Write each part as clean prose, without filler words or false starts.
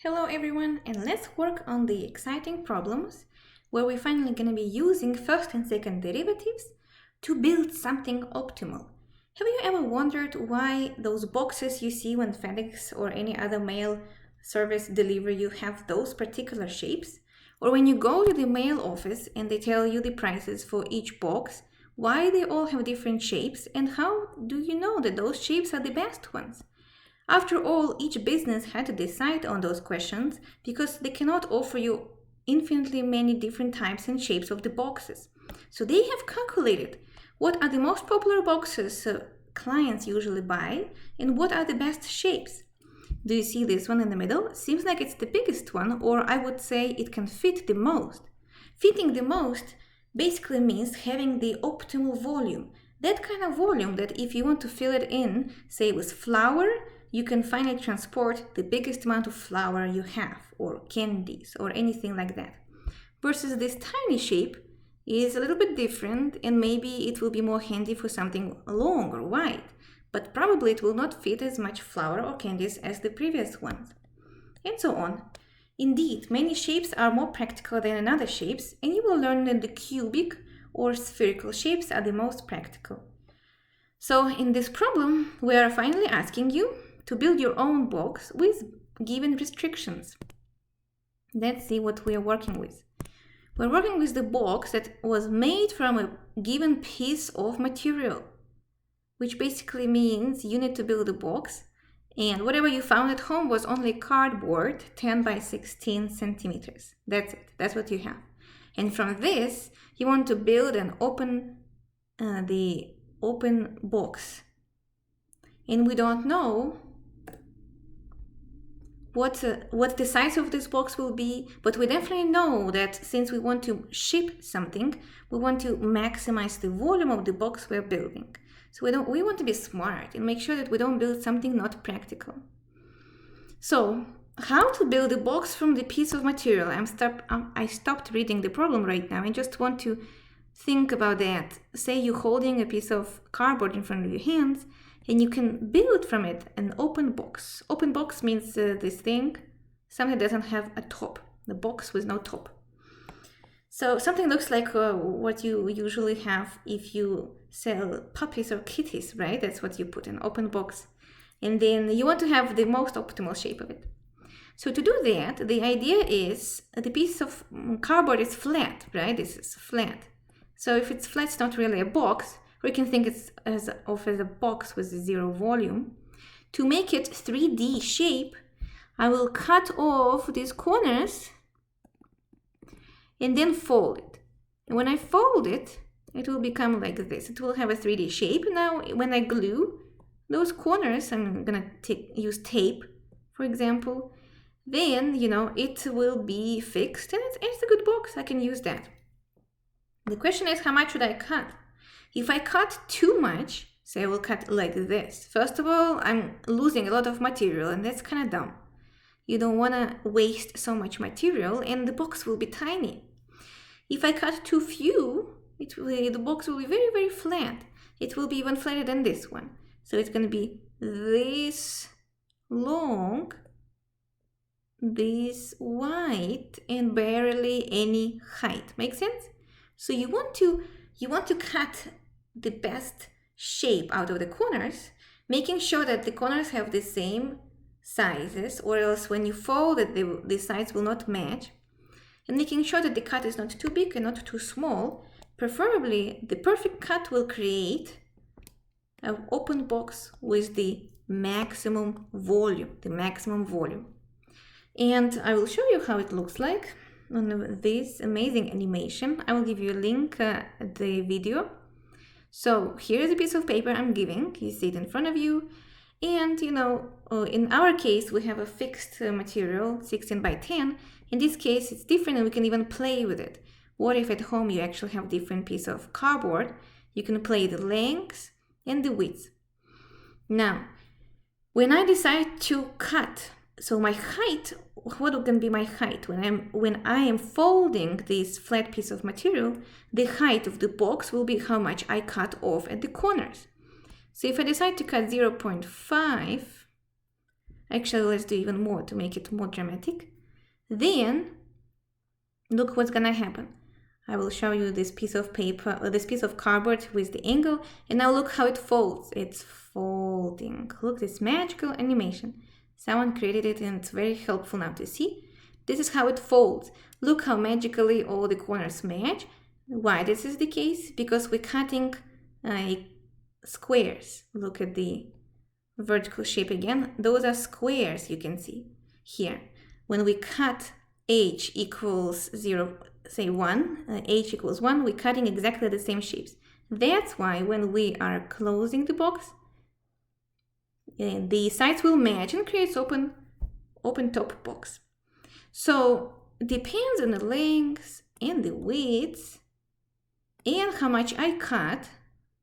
Hello everyone, and let's work on the exciting problems where we're finally going to be using first and second derivatives to build something optimal. Have you ever wondered why those boxes you see when FedEx or any other mail service deliver you have those particular shapes? Or when you go to the mail office and they tell you the prices for each box, why they all have different shapes, and how do you know that those shapes are the best ones? After all, each business had to decide on those questions because they cannot offer you infinitely many different types and shapes of the boxes. So they have calculated what are the most popular boxes clients usually buy and what are the best shapes. Do you see this one in the middle? Seems like it's the biggest one, or I would say it can fit the most. Fitting the most basically means having the optimal volume. That kind of volume that if you want to fill it in, say with flour, you can finally transport the biggest amount of flour you have, or candies, or anything like that. Versus this tiny shape is a little bit different, and maybe it will be more handy for something long or wide, but probably it will not fit as much flour or candies as the previous ones, and so on. Indeed, many shapes are more practical than other shapes, and you will learn that the cubic or spherical shapes are the most practical. So in this problem, we are finally asking you to build your own box with given restrictions. Let's see what we are working with. We're working with the box that was made from a given piece of material, which basically means you need to build a box, and whatever you found at home was only cardboard 10 by 16 centimeters. That's it. That's what you have. And from this, you want to build an open box. And we don't know what the size of this box will be, but we definitely know that since we want to ship something, we want to maximize the volume of the box we're building. So we want to be smart and make sure that we don't build something not practical. So how to build a box from the piece of material? I stopped reading the problem right now and just want to think about that. Say you're holding a piece of cardboard in front of your hands, and you can build from it an open box. Open box means this thing, something that doesn't have a top, the box with no top. So something looks like what you usually have if you sell puppies or kitties, right? That's what you put in an open box. And then you want to have the most optimal shape of it. So to do that, the idea is the piece of cardboard is flat, right? This is flat. So if it's flat, it's not really a box. We can think it's as a box with zero volume. To make it 3D shape, I will cut off these corners and then fold it. And when I fold it, it will become like this. It will have a 3D shape. Now, when I glue those corners, I'm gonna use tape, for example. Then, it will be fixed, and it's a good box. I can use that. The question is, how much should I cut? If I cut too much, say I will cut like this. First of all, I'm losing a lot of material, and that's kind of dumb. You don't want to waste so much material, and the box will be tiny. If I cut too few, the box will be very, very flat. It will be even flatter than this one. So it's going to be this long, this wide, and barely any height. Make sense? So you want to cut the best shape out of the corners, making sure that the corners have the same sizes, or else when you fold it, the sides will not match, and making sure that the cut is not too big and not too small. Preferably, the perfect cut will create an open box with the maximum volume, And I will show you how it looks like on this amazing animation. I will give you a link at the video. So here is a piece of paper I'm giving. You see it in front of you. And, in our case, we have a fixed material, 16 by 10. In this case, it's different, and we can even play with it. What if at home you actually have different piece of cardboard? You can play the length and the width. Now, when I decide to cut, so my height, what can be my height? When I am folding this flat piece of material, the height of the box will be how much I cut off at the corners. So if I decide to cut 0.5, Actually, let's do even more to make it more dramatic. Then, look what's gonna happen. I will show you this piece of paper, or this piece of cardboard with the angle, and now look how it folds. It's folding. Look, this magical animation. Someone created it and it's very helpful now to see. This is how it folds. Look how magically all the corners match. Why this is the case? Because we're cutting squares. Look at the vertical shape again. Those are squares you can see here. When we cut h equals 0, say 1, h equals 1, we're cutting exactly the same shapes. That's why when we are closing the box, the sides will match and creates open top box. So depends on the length and the width and how much I cut,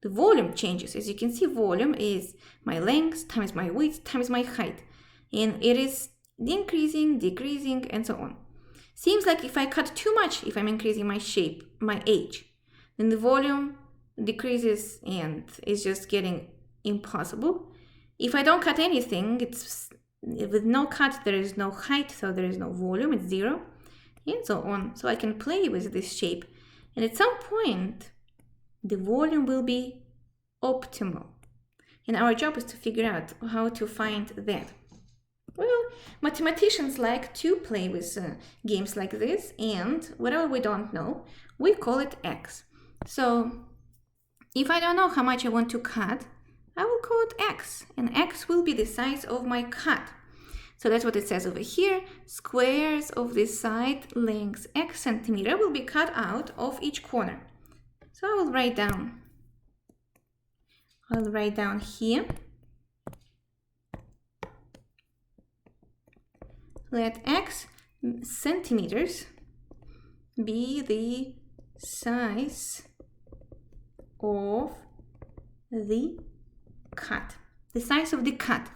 the volume changes. As you can see, volume is my length times my width times my height. And it is increasing, decreasing, and so on. Seems like if I cut too much, if I'm increasing my shape, my h, then the volume decreases and it's just getting impossible. If I don't cut anything, it's with no cut, there is no height, so there is no volume, it's 0, and so on. So I can play with this shape. And at some point, the volume will be optimal. And our job is to figure out how to find that. Well, mathematicians like to play with games like this, and whatever we don't know, we call it x. So if I don't know how much I want to cut, I will call it x, and x will be the size of my cut. So that's what it says over here. Squares of this side length x centimeter will be cut out of each corner. So I will write down. I'll write down here. Let x centimeters be the size of the cut. The size of the cut.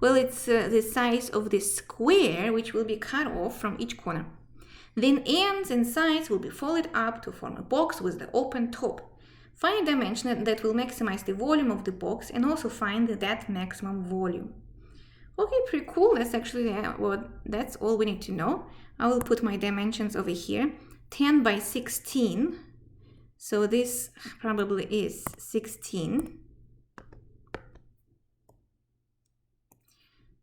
Well, it's the size of the square which will be cut off from each corner. Then ends and sides will be folded up to form a box with the open top. Find a dimension that will maximize the volume of the box and also find that maximum volume. Okay, pretty cool. That's actually that's all we need to know. I will put my dimensions over here. 10 by 16. So this probably is 16.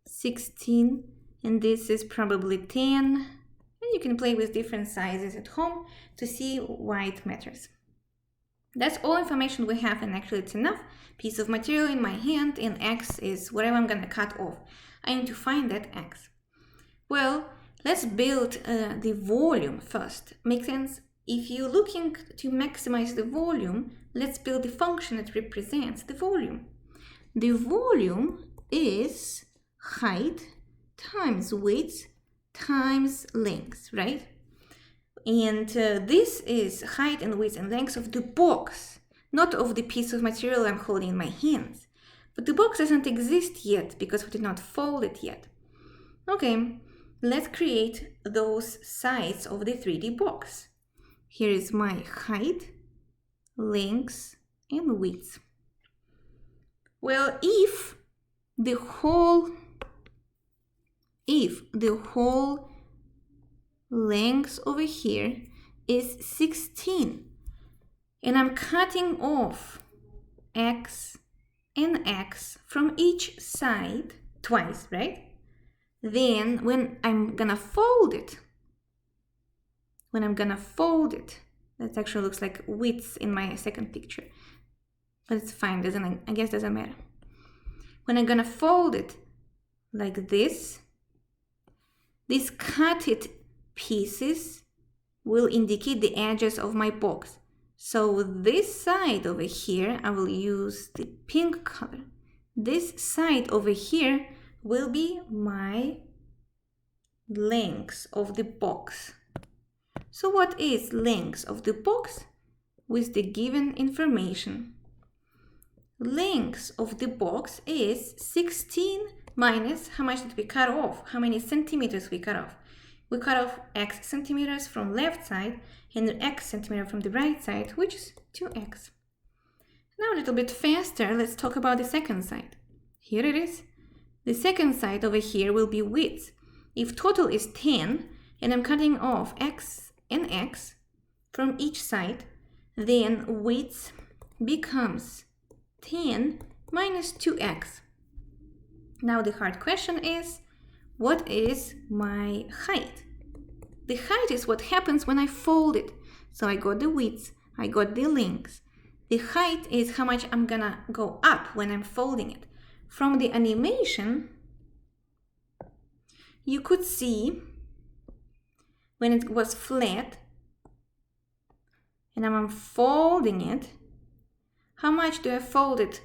16, and this is probably 10. And you can play with different sizes at home to see why it matters. That's all information we have, and actually it's enough. Piece of material in my hand, and x is whatever I'm gonna cut off. I need to find that x. Well, let's build the volume first. Makes sense? If you're looking to maximize the volume, let's build the function that represents the volume. The volume is height times width times length, right? And this is height and width and length of the box, not of the piece of material I'm holding in my hands. But the box doesn't exist yet because we did not fold it yet. Okay, let's create those sides of the 3D box. Here is my height, length, and width. Well, if the whole length over here is 16 and I'm cutting off x and x from each side twice, right? Then when I'm gonna fold it, that actually looks like width in my second picture, but it's fine, I guess doesn't matter. When I'm gonna fold it like this, these cutted pieces will indicate the edges of my box. So this side over here, I will use the pink color. This side over here will be my length of the box. So what is length of the box with the given information? Length of the box is 16 minus how much did we cut off, how many centimeters we cut off. We cut off x centimeters from left side and x centimeter from the right side, which is 2x. Now a little bit faster, let's talk about the second side. Here it is. The second side over here will be width. If total is 10 and I'm cutting off x and x from each side, then width becomes 10 minus 2x. Now the hard question is, what is my height? The height is what happens when I fold it. So I got the width, I got the length. The height is how much I'm gonna go up when I'm folding it. From the animation, you could see when it was flat and I'm folding it, how much do I fold it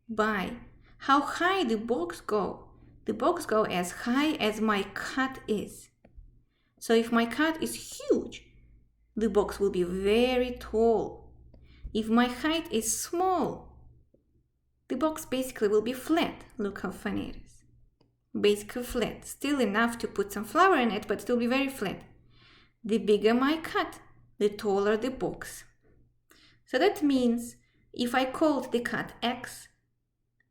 by? How high the box go? The box go as high as my cut is. So if my cut is huge, the box will be very tall. If my height is small, the box basically will be flat. Look how funny it is. Basically flat. Still enough to put some flour in it, but it will be very flat. The bigger my cut, the taller the box. So that means if I called the cut x,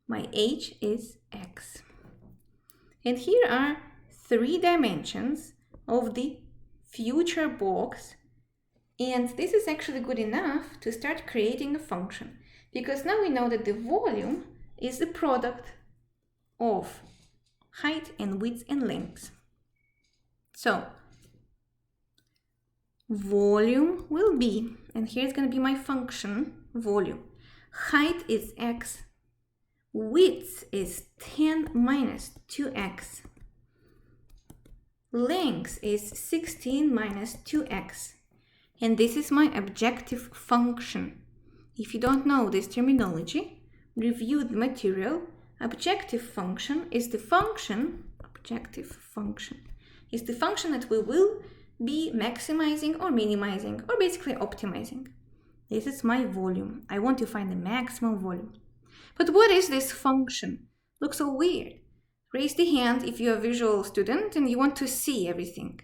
my h is x. And here are 3 dimensions of the future box. And this is actually good enough to start creating a function, because now we know that the volume is the product of height and width and length. So volume will be, and here's going to be my function, volume. Height is x, width is 10 minus 2x, length is 16 minus 2x. And this is my objective function. If you don't know this terminology, review the material. Objective function is the function, that we will be maximizing or minimizing or basically optimizing. This is my volume. I want to find the maximum volume. But what is this function? Looks so weird. Raise the hand if you're a visual student and you want to see everything.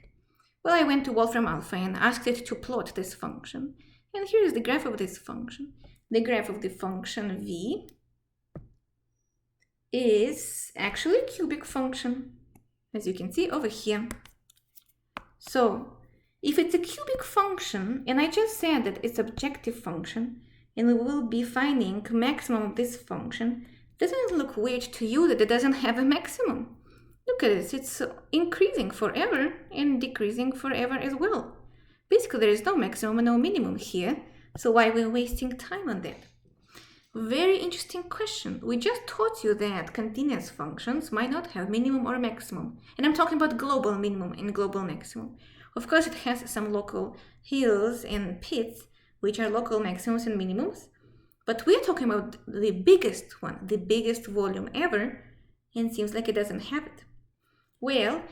Well, I went to Wolfram Alpha and asked it to plot this function. And here is the graph of this function. The graph of the function v is actually a cubic function, as you can see over here. So if it's a cubic function, and I just said that it's objective function, and we will be finding maximum of this function, doesn't it look weird to you that it doesn't have a maximum? Look at this, it's increasing forever and decreasing forever as well. Basically, there is no maximum and no minimum here, so why are we wasting time on that? Very interesting question. We just taught you that continuous functions might not have minimum or maximum. And I'm talking about global minimum and global maximum. Of course, it has some local hills and pits, which are local maximums and minimums. But we're talking about the biggest one, the biggest volume ever, and it seems like it doesn't have it. Well,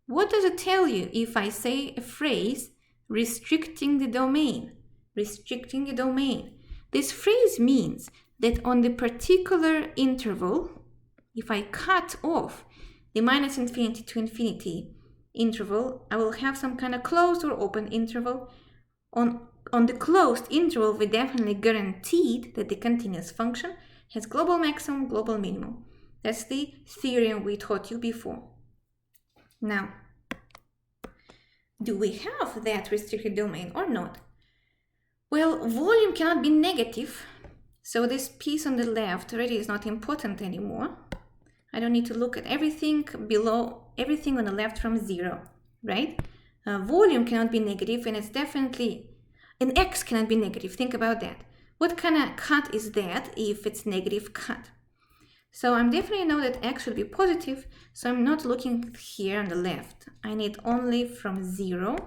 what does it tell you if I say a phrase, restricting the domain? Restricting the domain. This phrase means that on the particular interval, if I cut off the minus infinity to infinity interval, I will have some kind of closed or open interval. On the closed interval, we definitely guaranteed that the continuous function has global maximum, global minimum. That's the theorem we taught you before. Now, do we have that restricted domain or not? Well, volume cannot be negative, so this piece on the left already is not important anymore. I don't need to look at everything below, everything on the left from 0, right? Volume cannot be negative, and it's definitely, and x cannot be negative. Think about that. What kind of cut is that if it's negative cut? So I'm definitely know that x should be positive, so I'm not looking here on the left. I need only from 0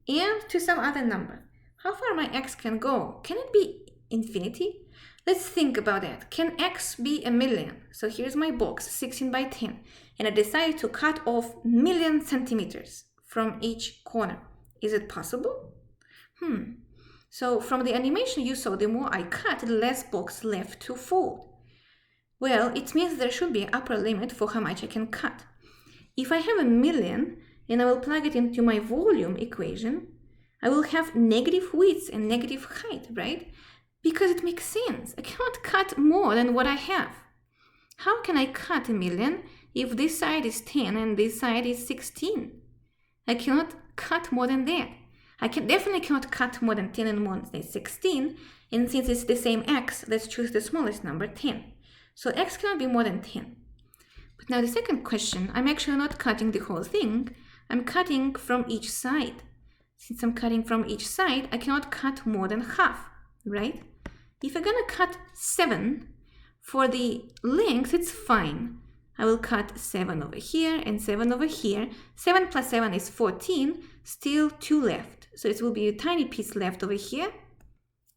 and to some other number. How far my x can go? Can it be infinity? Let's think about that. Can x be 1,000,000? So here's my box, 16 by 10, and I decided to cut off 1,000,000 centimeters from each corner. Is it possible? So from the animation you saw, the more I cut, the less box left to fold. Well, it means there should be an upper limit for how much I can cut. If I have 1,000,000 and I will plug it into my volume equation, I will have negative width and negative height, right? Because it makes sense. I cannot cut more than what I have. How can I cut 1,000,000 if this side is 10 and this side is 16? I cannot cut more than that. I definitely cannot cut more than 10 and more than 16, and since it's the same x, let's choose the smallest number, 10. So x cannot be more than 10. But now the second question, I'm actually not cutting the whole thing, I'm cutting from each side. Since I'm cutting from each side, I cannot cut more than half, right? If I'm gonna cut 7, for the length, it's fine. I will cut 7 over here and 7 over here. 7 plus 7 is 14, still 2 left. So it will be a tiny piece left over here,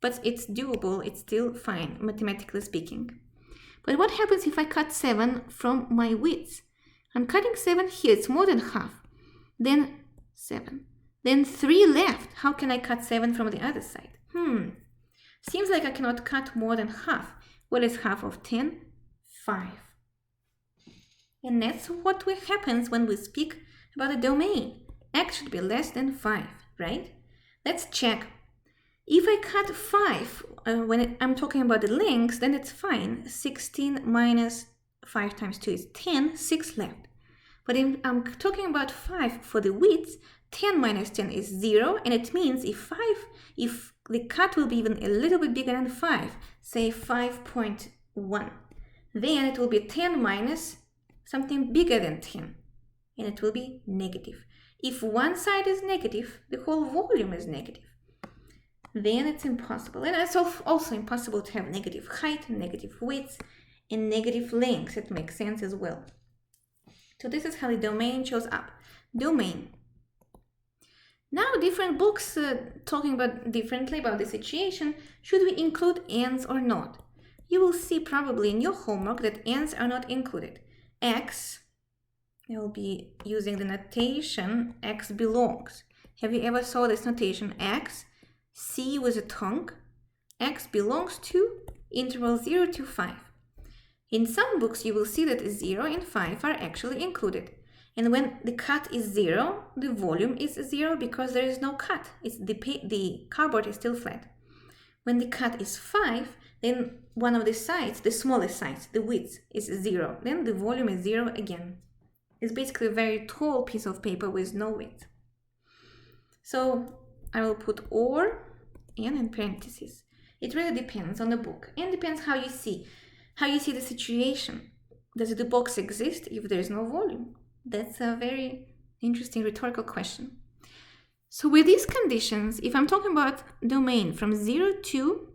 but it's doable, it's still fine, mathematically speaking. But what happens if I cut 7 from my width? I'm cutting 7 here, it's more than half. Then 7. Then 3 left. How can I cut 7 from the other side? Seems like I cannot cut more than half. What is half of 10? 5. And that's what happens when we speak about a domain. X should be less than 5, right? Let's check. If I cut 5, when I'm talking about the lengths, then it's fine. 16 minus 5 times 2 is 10, 6 left. But if I'm talking about 5 for the width, 10 minus 10 is 0, and it means if the cut will be even a little bit bigger than 5, say 5.1, then it will be 10 minus something bigger than 10, and it will be negative. If one side is negative, the whole volume is negative. Then it's impossible. And it's also impossible to have negative height, negative width, and negative length. It makes sense as well. So this is how the domain shows up. Domain. Now different books talking differently about the situation. Should we include ands or not? You will see probably in your homework that ands are not included. X, I will be using the notation X belongs. Have you ever saw this notation? X, C with a tongue, X belongs to interval 0 to 5. In some books you will see that 0 and 5 are actually included. And when the cut is 0, the volume is 0 because there is no cut. The cardboard is still flat. When the cut is 5, then one of the sides, the smallest sides, the width is 0. Then the volume is 0 again. It's basically a very tall piece of paper with no width. So I will put or and in parentheses. It really depends on the book and depends how you see the situation. Does the box exist if there is no volume? That's a very interesting rhetorical question. So with these conditions, if I'm talking about domain from 0 to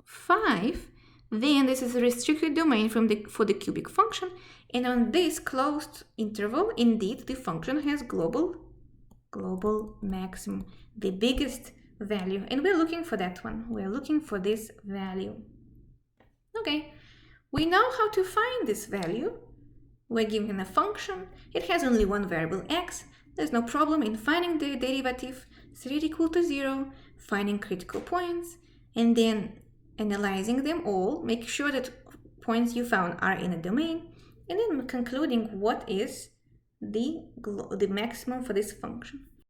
5, then this is a restricted domain for the cubic function, and on this closed interval, indeed, the function has global maximum, the biggest value, and we're looking for that one. We're looking for this value. Okay, we know how to find this value. We're given a function. It has only one variable x. There's no problem in finding the derivative, set it equal to 0, finding critical points, and then analyzing them all, make sure that points you found are in a domain, and then concluding what is the maximum for this function.